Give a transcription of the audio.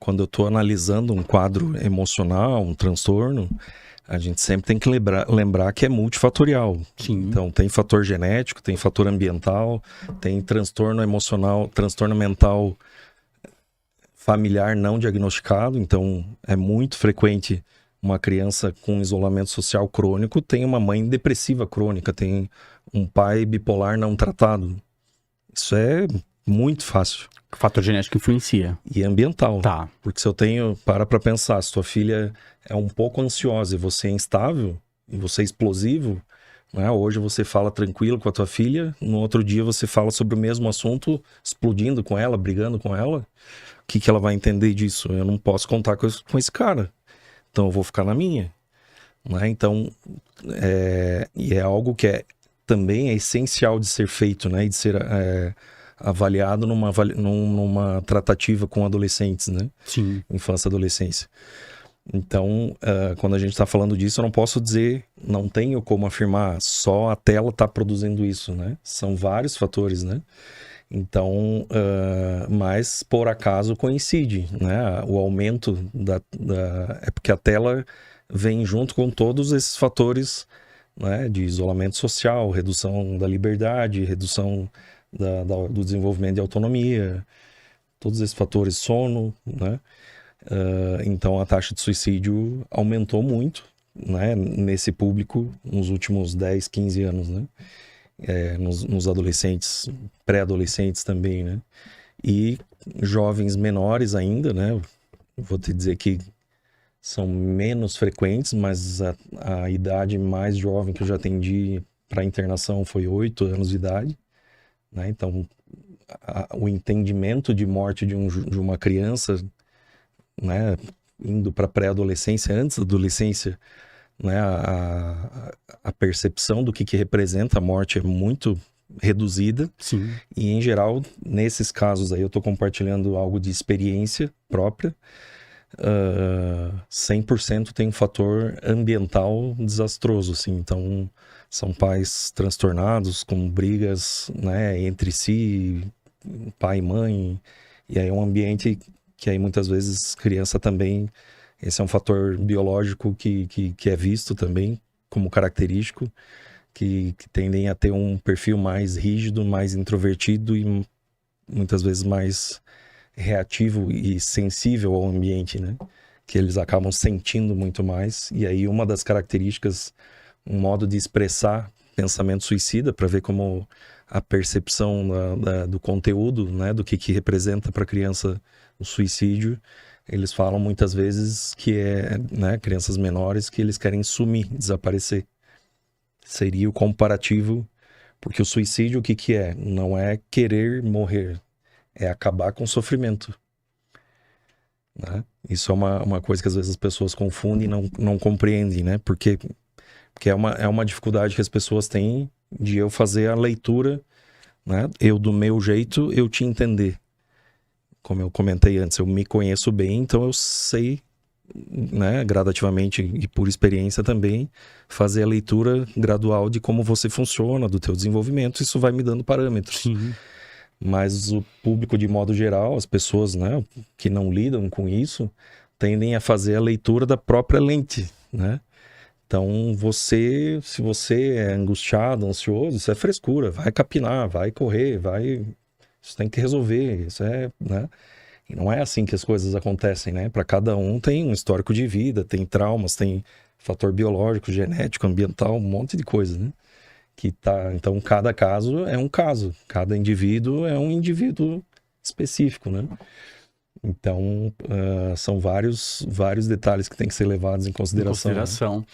quando eu estou analisando um quadro emocional, um transtorno, a gente sempre tem que lembrar que é multifatorial. Sim. Então, tem fator genético, tem fator ambiental, tem transtorno emocional, transtorno mental familiar não diagnosticado. Então, é muito frequente uma criança com isolamento social crônico tem uma mãe depressiva crônica, tem um pai bipolar não tratado. Isso é muito fácil. O fator genético influencia. E ambiental. Tá. Porque se eu tenho... Para pensar, se tua filha é um pouco ansiosa e você é instável, e você é explosivo, né? Hoje você fala tranquilo com a tua filha, no outro dia você fala sobre o mesmo assunto, explodindo com ela, brigando com ela. O que ela vai entender disso? Eu não posso contar com esse cara. Então eu vou ficar na minha. Né? Então, e é algo que também é essencial de ser feito, né? E de ser avaliado numa tratativa com adolescentes, né? Sim. Infância e adolescência. Então, quando a gente está falando disso, eu não posso dizer, não tenho como afirmar, só a tela está produzindo isso, né? São vários fatores, né? Então, mas por acaso coincide, né? O aumento é porque a tela vem junto com todos esses fatores, né? De isolamento social, redução da liberdade, redução do desenvolvimento de autonomia, todos esses fatores, sono, né? Então a taxa de suicídio aumentou muito, né? Nesse público nos últimos 10, 15 anos, né? Nos adolescentes, pré-adolescentes também, né? E jovens menores ainda, né? Vou te dizer que são menos frequentes, mas a idade mais jovem que eu já atendi para internação foi 8 anos de idade, né? Então, o entendimento de morte de uma criança, né? Indo para pré-adolescência, antes da adolescência, né? A percepção do que representa a morte é muito reduzida. Sim. E, em geral, nesses casos aí, eu estou compartilhando algo de experiência própria. 100% tem um fator ambiental desastroso, assim. Então, são pais transtornados, com brigas, né, entre si, pai e mãe. E aí é um ambiente que aí muitas vezes criança também... Esse é um fator biológico que é visto também como característico, que tendem a ter um perfil mais rígido, mais introvertido e muitas vezes mais reativo e sensível ao ambiente, né? Que eles acabam sentindo muito mais. E aí uma das características, um modo de expressar pensamento suicida, para ver como a percepção do conteúdo, né? Do que representa para a criança o suicídio. Eles falam muitas vezes que né, crianças menores que eles querem sumir, desaparecer. Seria o comparativo, porque o suicídio o que é? Não é querer morrer, é acabar com o sofrimento. Né? Isso é uma coisa que às vezes as pessoas confundem e não compreendem, né? Porque é uma dificuldade que as pessoas têm de eu fazer a leitura, né? Eu, do meu jeito, eu te entender. Como eu comentei antes, eu me conheço bem, então eu sei, né, gradativamente e por experiência também, fazer a leitura gradual de como você funciona, do teu desenvolvimento. Isso vai me dando parâmetros. Sim. Mas o público, de modo geral, as pessoas, né, que não lidam com isso, tendem a fazer a leitura da própria lente, né? Então, se você é angustiado, ansioso, isso é frescura. Vai capinar, vai correr, isso tem que resolver, isso né? E não é assim que as coisas acontecem, né? Para cada um tem um histórico de vida, tem traumas, tem fator biológico, genético, ambiental, um monte de coisa, né? Então, cada caso é um caso, cada indivíduo é um indivíduo específico, né? Então, são vários detalhes que têm que ser levados em consideração. Em consideração.